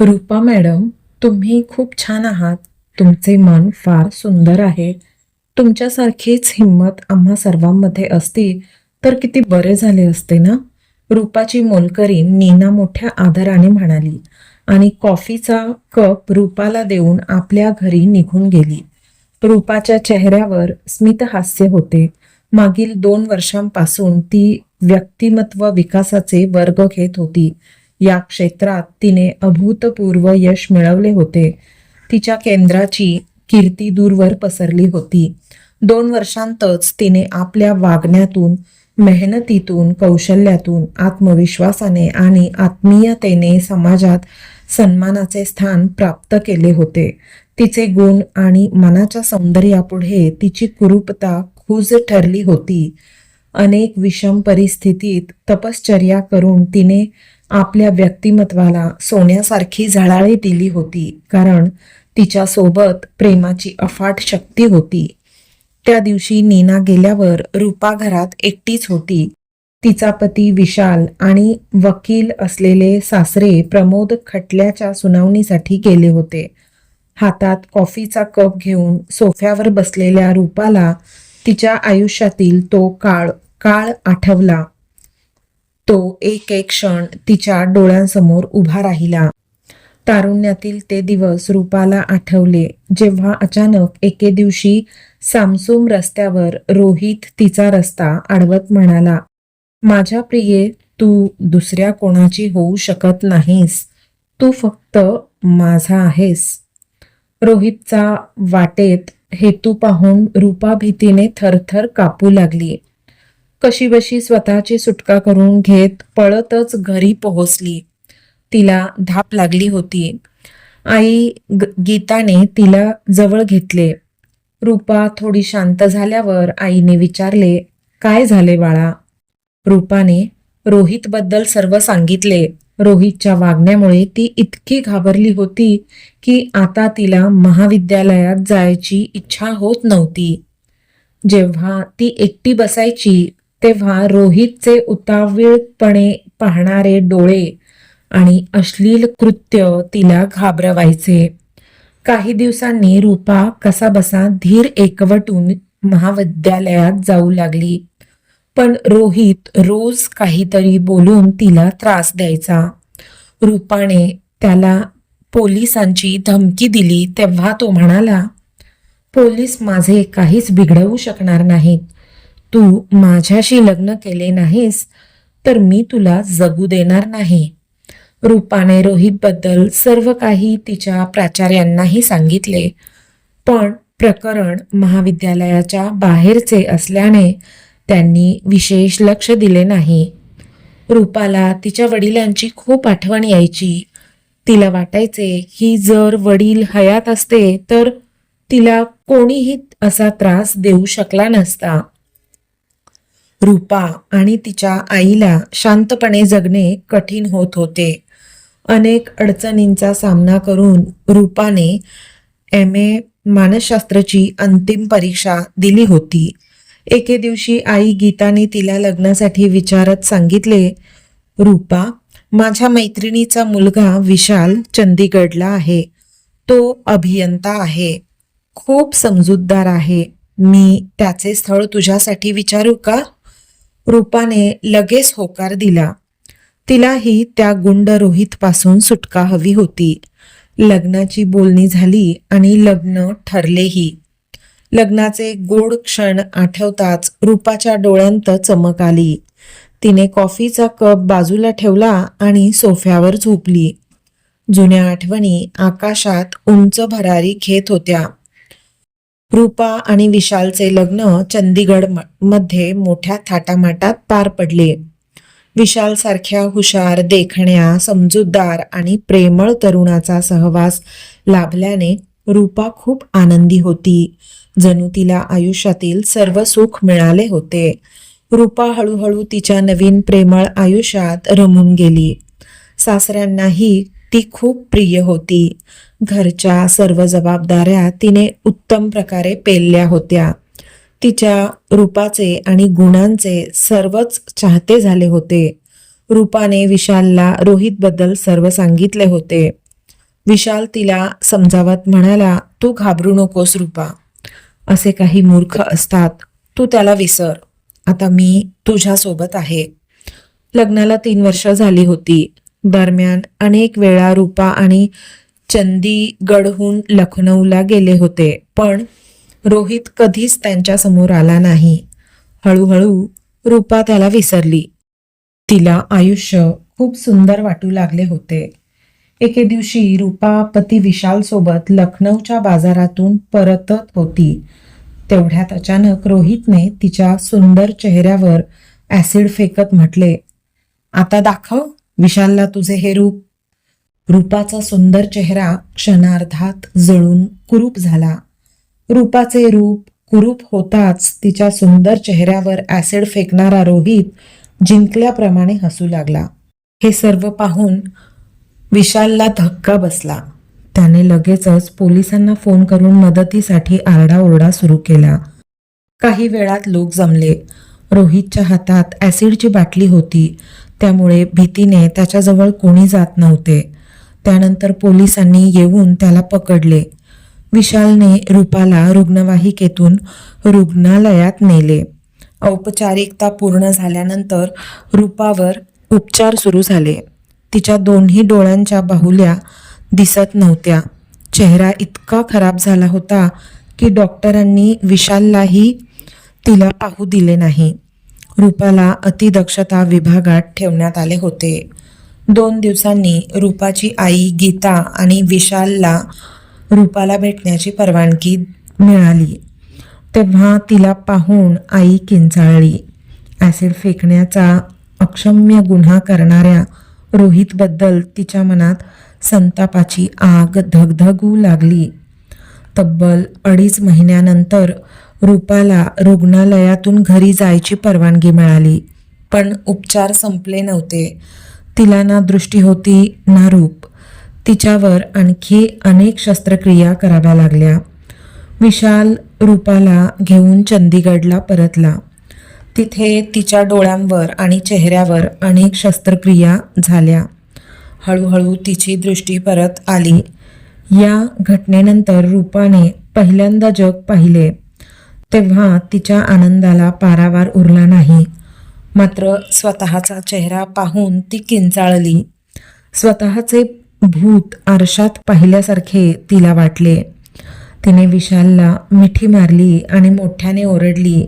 रूपा madam, तुम्ही खूप छान आहात. तुमचे मन फार सुंदर आहे. तुमच्यासारखीच हिंमत आम्हा सर्वांमध्ये असती तर किती बरे झाले असते ना. रूपाची मोलकरीण नीना मोठ्या आदराने म्हणाली आणि कॉफीचा कप रूपाला देऊन आपल्या घरी निघून गेली. रूपाच्या चेहऱ्यावर स्मितहास्य होते. मागील 2 वर्षांपासून ती व्यक्तिमत्व विकासाचे वर्ग घेत होती. या क्षेत्रात तिने अभूतपूर्व यश मिळवले होते. तिच्या केंद्राची कीर्ती दूरवर पसरली होती. 2 वर्षांतच तिने आपल्या वागण्यातून, मेहनतीतून, कौशल्यातून, आत्मविश्वासाने आणि आत्मीयतेने समाजात सन्मानाचे स्थान प्राप्त केले होते. तिचे गुण आणि मनाच्या सौंदर्यापुढे तिची कुरूपता खूज ठरली होती. अनेक विषम परिस्थितीत तपश्चर्या करून तिने आपल्या व्यक्तिमत्वाला सोन्यासारखी झळाळी दिली होती, कारण तिच्या सोबत प्रेमाची अफाट शक्ती होती. त्या दिवशी नीना गेल्यावर रूपा घरात एकटीच होती. तिचा पती विशाल आणि वकील असलेले सासरे प्रमोद खटल्याच्या सुनावणीसाठी गेले होते. हातात कॉफीचा कप घेऊन सोफ्यावर बसलेल्या रूपाला तिच्या आयुष्यातील तो काळ काळ आठवला. तो एक एक क्षण तिच्या डोळ्यांसमोर उभा राहिला. तारुण्यातील ते दिवस रूपाला आठवले, जेव्हा अचानक एके दिवशी सामसूम रस्त्यावर रोहित तिचा रस्ता अडवत म्हणाला, "माझ्या प्रिये, तू दुसऱ्या कोणाची होऊ शकत नाहीस. तू फक्त माझा आहेस." रोहितचा वाटेत हेतू पाहून रूपा भीतीने थरथर कापू लागली. कशीबशी स्वतःची सुटका करून घेत पळतच घरी पोहोचली. तिला धाप लागली होती. आई गीताने तिला जवळ घेतले. रूपा थोडी शांत झाल्यावर आईने विचारले, "काय झाले बाळा?" रूपाने रोहितबद्दल सर्व सांगितले. रोहितच्या वागण्यामुळे ती इतकी घाबरली होती की आता तिला महाविद्यालयात जायची इच्छा होत नव्हती. जेव्हा ती एकटी बसायची तेव्हा रोहितचे उतावीळपणे पाहणारे डोळे आणि अश्लील कृत्य तिला घाबरवायचे. काही दिवसांनी रूपा कसाबसा धीर एकवटून महाविद्यालयात जाऊ लागली. पण रोहित रोज काहीतरी बोलून तिला त्रास द्यायचा. रूपाने त्याला पोलिसांची धमकी दिली तेव्हा तो म्हणाला, "पोलीस माझे काहीच बिघडवू शकणार नाहीत. तू माझ्याशी लग्न केले नाहीस तर मी तुला जगू देणार नाही." रूपाने रोहितबद्दल सर्व काही तिच्या प्राचार्यांनाही सांगितले. पण प्रकरण महाविद्यालयाच्या बाहेरचे असल्याने त्यांनी विशेष लक्ष दिले नाही. रूपाला तिच्या वडिलांची खूप आठवण यायची. तिला वाटायचे की जर वडील हयात असते तर तिला कोणीही असा त्रास देऊ शकला नसता. रूपा आणि तिच्या आईला शांतपणे जगणे कठीण होत होते. अनेक अडचणींचा सामना करून रूपाने MA मानसशास्त्राची अंतिम परीक्षा दिली होती. एके दिवशी आई गीताने तिला लग्नासाठी विचारत सांगितले, "रूपा, माझ्या मैत्रिणीचा मुलगा विशाल चंदीगडला आहे. तो अभियंता आहे. खूप समजूतदार आहे. मी त्याचे स्थळ तुझ्यासाठी विचारू का?" रूपाने लगेच होकार दिला. तिलाही त्या गुंड रोहितपासून सुटका हवी होती. लग्नाची बोलणी झाली आणि लग्न ठरलेही. लग्नाचे गोड क्षण आठवताच रूपाच्या डोळ्यांत चमक आली. तिने कॉफीचा कप बाजूला ठेवला आणि सोफ्यावर झोपली. जुन्या आठवणी आकाशात उंच भरारी घेत होत्या. रूपा आणि विशालचे लग्न चंदीगड मध्ये मोठ्या थाटामाटात पार पडले. विशाल सारख्या हुशार, देखण्या, समजूतदार आणि प्रेमळ तरुणाचा सहवास लाभल्याने रूपा खूप आनंदी होती. जणू तिला आयुष्यातील सर्व सुख मिळाले होते. रूपा हळूहळू तिच्या नवीन प्रेमळ आयुष्यात रमून गेली. सासऱ्यांनाही ती खूप प्रिय होती. घरच्या सर्व जबाबदाऱ्या तिने उत्तम प्रकारे पेलल्या होत्या. तिच्या रूपाचे आणि गुणांचे सर्वच चाहते झाले होते. रूपाने विशालला रोहितबद्दल सर्व सांगितले होते. विशाल तिला समजावत म्हणाला, तू घाबरू नकोस रूपा, असे काही मूर्ख असतात, तू त्याला विसर, आता मी तुझ्यासोबत आहे. लग्नाला 3 वर्ष झाली होती. दरम्यान अनेक वेळा रूपा आणि चंदीगडहून लखनौला गेले होते, पण रोहित कधीच त्यांच्या समोर आला नाही. हळूहळू रूपा त्याला विसरली. तिला आयुष्य खूप सुंदर वाटू लागले होते. एके दिवशी रूपा पती विशाल सोबत लखनौच्या बाजारातून परतत होती. तेवढ्यात अचानक रोहितने तिच्या सुंदर चेहऱ्यावर ऍसिड फेकत म्हटले, आता दाखव विशालला तुझे हे रूप. रूपाचा सुंदर चेहरा क्षणार्धात जळून कुरूप झाला. रूपाचे रूप कुरूप होताच तिच्या सुंदर चेहऱ्यावर ऍसिड फेकणारा रोहित जिंकल्याप्रमाणे हसू लागला. हे सर्व पाहून विशालला धक्का बसला. त्याने लगेचच पोलिसांना फोन करून मदतीसाठी आरडाओरडा सुरू केला. काही वेळात लोक जमले. रोहितच्या हातात ऍसिडची बाटली होती, त्यामुळे भीतीने त्याच्याजवळ कोणी जात नव्हते. त्यानंतर पोलिसांनी येऊन त्याला पकडले. विशालने रूपाला रुग्णवाहिकेतून रुग्णालयात नेले. औपचारिकता पूर्ण झाल्यानंतर रूपावर उपचार सुरू झाले. तिच्या दोन्ही डोळ्यांच्या बाहुल्या दिसत नव्हत्या. चेहरा इतका खराब झाला होता की डॉक्टरांनी विशाललाही तिला पाहू दिले नाही. रूपाला अतिदक्षता विभागात ठेवण्यात आले होते. 2 दिवसांनी रूपाची आई गीता आणि विशालला रूपाला भेटण्याची परवानगी मिळाली. तेव्हा तिला पाहून आई किंचाळली. ऍसिड फेकण्याचा अक्षम्य गुन्हा करणाऱ्या रोहितबद्दल तिच्या मनात संतापाची आग धगधगू लागली. तब्बल 2.5 महिन्यानंतर रूपाला रुग्णालयातून घरी जायची परवानगी मिळाली. पण उपचार संपले नव्हते. तिला ना दृष्टी होती ना रूप. तिच्यावर आणखी अनेक शस्त्रक्रिया कराव्या लागल्या. विशाल रूपाला घेऊन चंदीगडला परतला. तिथे तिच्या डोळ्यांवर आणि चेहऱ्यावर अनेक शस्त्रक्रिया झाल्या. हळूहळू तिची दृष्टी परत आली. या घटनेनंतर रूपाने पहिल्यांदा जग पाहिले. तेव्हा तिच्या आनंदाला पारावार उरला नाही. मात्र स्वतःचा चेहरा पाहून ती किंचाळली. स्वतःचे भूत आरशात पाहिल्यासारखे तिला वाटले. तिने विशालला मिठी मारली आणि मोठ्याने ओरडली,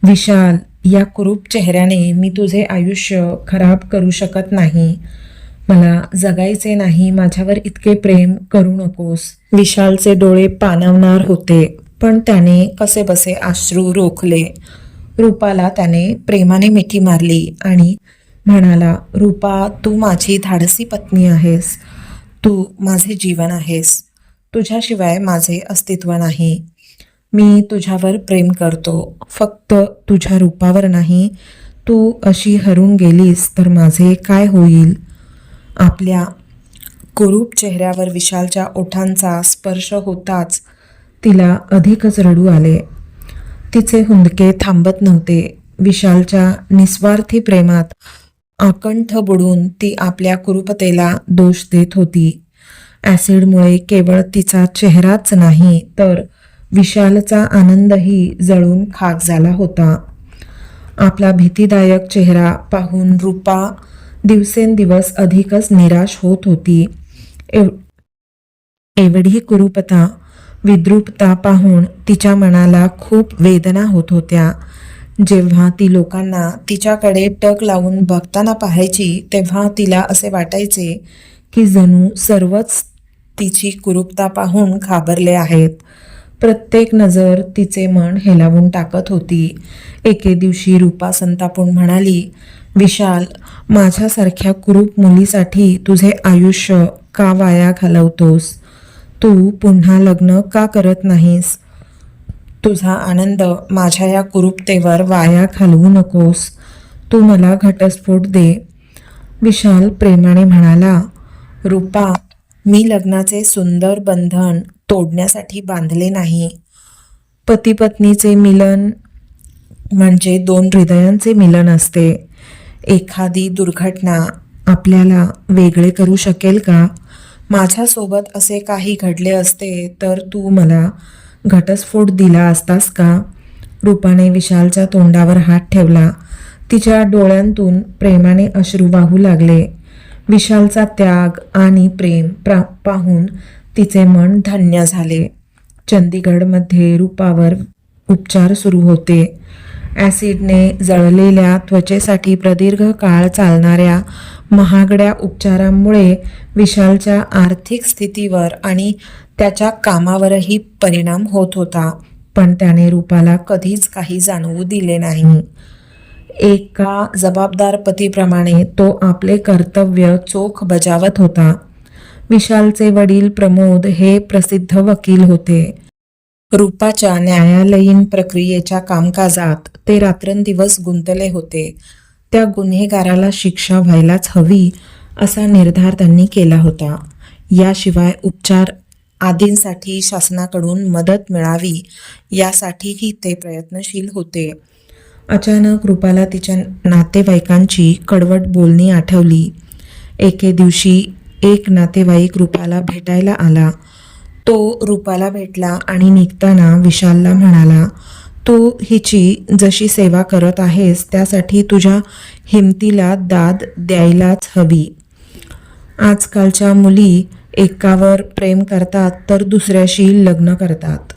विशाल, या कुरूप चेहऱ्याने मी तुझे आयुष्य खराब करू शकत नाही. मला जगायचे नाही. माझ्यावर इतके प्रेम करू नकोस. विशालचे डोळे पाणावणार होते, पण त्याने कसेबसे अश्रू रोखले. रूपाला त्याने प्रेमाने मिठी मारली आणि म्हणाला, रूपा, तू माझी धाडसी पत्नी आहेस. तू माझे जीवन आहेस. तुझ्याशिवाय माझे अस्तित्व नाही. मी तुझ्यावर प्रेम करतो, फक्त तुझ्या रूपावर नाही. तू अशी हरून गेलीस तर माझे काय होईल? आपल्या कुरूप चेहऱ्यावर विशालच्या ओठांचा स्पर्श होताच तिला अधिकच रडू आले. तिचे हुंदके थांबत नव्हते. विशालच्या निस्वार्थी प्रेमात आकंठ बुडून ती आपल्या कुरूपतेला दोष देत होती. ऍसिडमुळे केवळ तिचा चेहराच नाही तर विशालचा आनंदही जळून खाक झाला होता. आपला भीतीदायक चेहरा पाहून रूपा दिवसेंदिवस अधिकच निराश होत होती. एवढी कुरूपता, विद्रूपता पाहून तिच्या मनाला खूप वेदना होत होत्या. जेव्हा ती लोकांना तिच्याकडे टक लावून बघताना पाहायची तेव्हा तिला असे वाटायचे की जणू सर्वच तिची कुरूपता पाहून घाबरले आहेत. प्रत्येक नजर तिचे मन हेलावून टाकत होती. एके दिवशी रूपा संतापून म्हणाली, विशाल, माझ्यासारख्या कुरूप मुलीसाठी तुझे आयुष्य का वाया घालवतोस? तू पुन्हा लग्न का करत नाहीस? तुझा आनंद माझ्या या कुरूपतेवर वाया घालवू नकोस. तू मला घटस्फोट दे. विशाल प्रेमाने म्हणाला, रूपा, मी लग्नाचे सुंदर बंधन तोडण्यासाठी बांधले नाही. पती पत्नीचे मिलन म्हणजे 2 हृदयांचे मिलन असते. एखादी दुर्घटना आपल्याला वेगळे करू शकेल का? माझ्यासोबत असे काही घडले असते तर तू मला घटस्फोट दिला असतास का? रूपाने विशालच्या तोंडावर हात ठेवला. तिच्या डोळ्यांतून प्रेमाने अश्रू वाहू लागले. विशालचा त्याग आणि प्रेम पाहून तिचे मन धन्य झाले. चंदीगडमध्ये रूपावर उपचार सुरू होते. ॲसिडने जळलेल्या त्वचेसाठी प्रदीर्घ काळ चालणाऱ्या महागड्या उपचारांमुळे विशालच्या आर्थिक स्थितीवर आणि त्याच्या कामावरही परिणाम होत होता. पण त्याने रूपाला कधीच काही जाणवू दिले नाही. एका जबाबदार पतीप्रमाणे तो आपले कर्तव्य चोख बजावत होता. विशालचे वडील प्रमोद हे प्रसिद्ध वकील होते. रूपाच्या न्यायालयीन प्रक्रियेच्या कामकाजात ते रात्रंदिवस गुंतले होते. त्या गुन्हेगाराला शिक्षा व्हायलाच हवी असा निर्धार त्यांनी केला होता. याशिवाय उपचार आदींसाठी शासनाकडून मदत मिळावी यासाठीही ते प्रयत्नशील होते. अचानक रूपाला तिच्या नातेवाईकांची कडवट बोलणी आठवली. एके दिवशी एक नातेवाईक रूपाला भेटायला आला. तो रूपाला भेटला आणि निघताना विशालला म्हणाला, तू हिची जशी सेवा करत आहेस त्यासाठी तुझ्या हिमतीला दाद द्यायलाच हवी. आजकालच्या मुली एकावर प्रेम करतात तर दुसऱ्याशी लग्न करतात.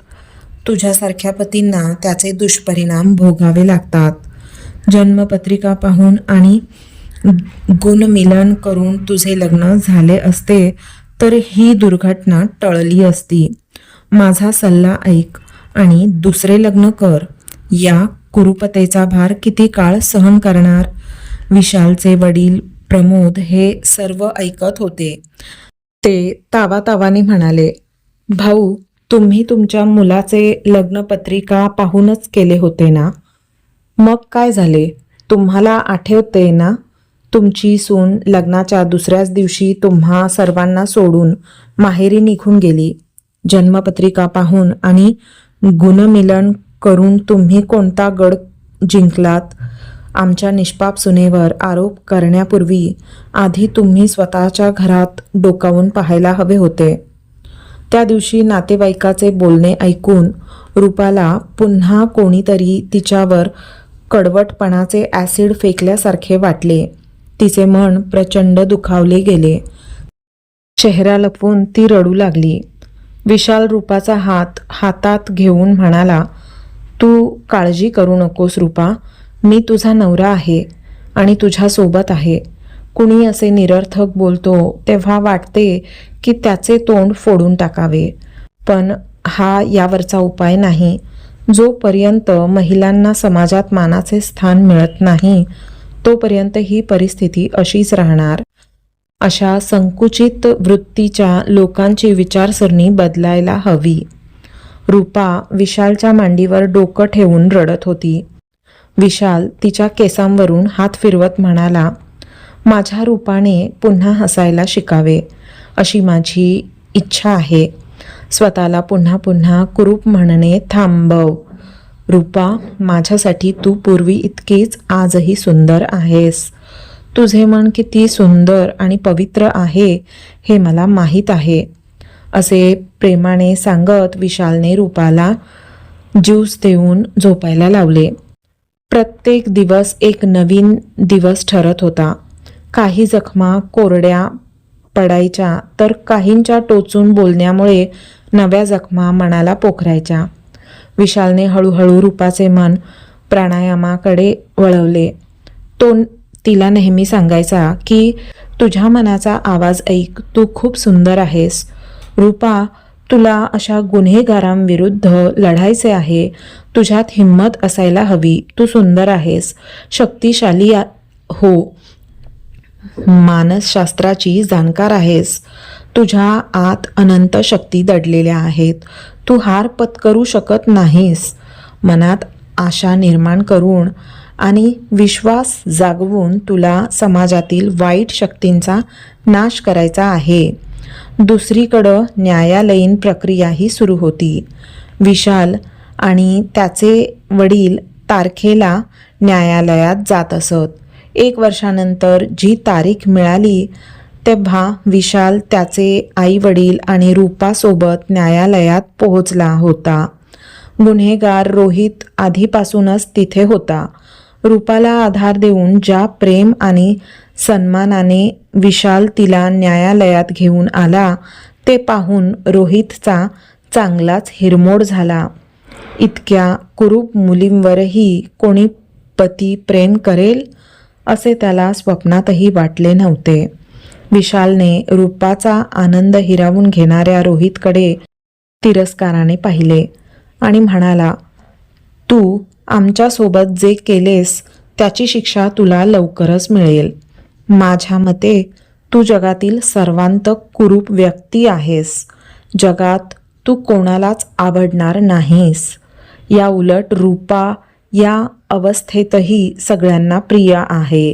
तुझ्यासारख्या पतींना त्याचे दुष्परिणाम भोगावे लागतात. जन्मपत्रिका पाहून आणि गुणमिलन करून तुझे लग्न झाले असते तर ही दुर्घटना टळली असती. माझा सल्ला ऐक आणि दुसरे लग्न कर. या कुरूपतेचा भार किती काळ सहन करणार? विशालचे वडील प्रमोद हे सर्व ऐकत होते. ते तावातावाने म्हणाले, भाऊ, तुम्ही तुमच्या मुलाचे लग्नपत्रिका पाहूनच केले होते ना? मग काय झाले? तुम्हाला आठवते ना, तुमची सून लग्नाच्या दुसऱ्याच दिवशी तुम्हा सर्वांना सोडून माहेरी निघून गेली. जन्मपत्रिका पाहून आणि गुणमिलन करून तुम्ही कोणता गड जिंकलात? आमच्या निष्पाप सुनेवर आरोप करण्यापूर्वी आधी तुम्ही स्वतःच्या घरात डोकावून पाहायला हवे होते. त्या दिवशी नातेवाईकाचे बोलणे ऐकून रूपाला पुन्हा कोणीतरी तिच्यावर कडवटपणाचे ॲसिड फेकल्यासारखे वाटले. तिचे मन प्रचंड दुखावले गेले. चेहरा लपवून ती रडू लागली. विशाल रूपाचा हात हातात घेऊन म्हणाला, तू काळजी करू नकोस रूपा, मी तुझा नवरा आहे आणि तुझ्यासोबत आहे. कुणी असे निरर्थक बोलतो तेव्हा वाटते की त्याचे तोंड फोडून टाकावे, पण हा यावरचा उपाय नाही. जोपर्यंत महिलांना समाजात मानाचे स्थान मिळत नाही तोपर्यंत ही परिस्थिती अशीच राहणार. अशा संकुचित वृत्तीच्या लोकांची विचारसरणी बदलायला हवी. रूपा विशालच्या मांडीवर डोकं ठेवून रडत होती. विशाल तिच्या केसांवरून हात फिरवत म्हणाला, माझ्या रूपाने पुन्हा हसायला शिकावे अशी माझी इच्छा आहे. स्वतःला पुन्हा पुन्हा कुरूप म्हणणे थांबव. रूपा, माझ्यासाठी तू पूर्वी इतकीच आजही सुंदर आहेस. तुझे मन किती सुंदर आणि पवित्र आहे हे मला माहीत आहे. असे प्रेमाने सांगत विशालने रूपाला ज्यूस देऊन झोपायला लावले. प्रत्येक दिवस एक नवीन दिवस ठरत होता. काही जखमा कोरड्या पडायच्या तर काहींच्या टोचून बोलण्यामुळे नव्या जखमा मनाला पोखरायच्या. विशालने हळूहळू रूपाचे मन प्राणायामाकडे वळवले. तो तिला नेहमी सांगायचा की तुझ्या मनाचा आवाज ऐक, तू खूप सुंदर आहेस. रूपा, तुला अशा गुन्हेगारांविरुद्ध लढायचे आहे. तुझ्यात हिंमत असायला हवी. तू सुंदर आहेस, शक्तिशाली हो, मानसशास्त्राची जाणकार आहेस. तुझ्या आत अनंत शक्ती दडलेल्या आहेत. तू हार पत्करू शकत नाहीस. मनात आशा निर्माण करून आणि विश्वास जागवून तुला समाजातील वाईट शक्तींचा नाश करायचा आहे. दुसरीकडं न्यायालयीन प्रक्रियाही सुरू होती. विशाल आणि त्याचे वडील तारखेला न्यायालयात जात असत. 1 वर्षानंतर जी तारीख मिळाली तेव्हा विशाल त्याचे आई वडील आणि रूपासोबत न्यायालयात पोहोचला होता. गुन्हेगार रोहित आधीपासूनच तिथे होता. रूपाला आधार देऊन ज्या प्रेम आणि सन्मानाने विशाल तिला न्यायालयात घेऊन आला ते पाहून रोहितचा चांगलाच हिरमोड झाला. इतक्या कुरूप मुलींवरही कोणी पती प्रेम करेल असे त्याला स्वप्नातही वाटले नव्हते. विशालने रूपाचा आनंद हिरावून घेणाऱ्या रोहितकडे तिरस्काराने पाहिले आणि म्हणाला, तू आमच्यासोबत जे केलेस त्याची शिक्षा तुला लवकरच मिळेल. माझ्या मते तू जगातील सर्वांत कुरूप व्यक्ती आहेस. जगात तू कोणालाच आवडणार नाहीस. या उलट रूपा या अवस्थेतही सगळ्यांना प्रिय आहे.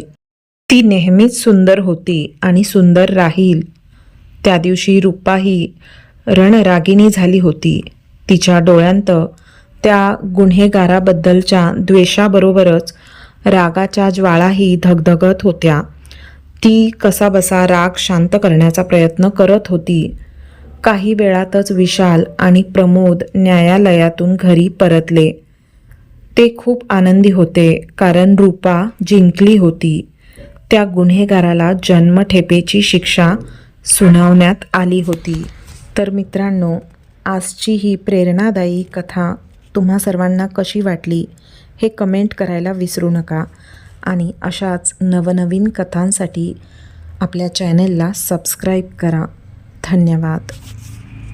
ती नेहमीच सुंदर होती आणि सुंदर राहील. त्या दिवशी रूपा ही रणरागिणी झाली होती. तिच्या डोळ्यांत त्या गुन्हेगाराबद्दलच्या द्वेषाबरोबरच रागाच्या ज्वाळाही धगधगत होत्या. ती कसाबसा राग शांत करण्याचा प्रयत्न करत होती. काही वेळातच विशाल आणि प्रमोद न्यायालयातून घरी परतले. ते खूप आनंदी होते कारण रूपा जिंकली होती. त्या गुन्हेगाराला जन्मठेपेची शिक्षा सुनावण्यात आली होती. तर मित्रांनो, आजची ही प्रेरणादायी कथा तुम्हा सर्वांना कशी वाटली हे कमेंट करायला विसरू नका आणि अशाच नवनवीन कथांसाठी आपल्या चॅनेलला सबस्क्राईब करा. धन्यवाद.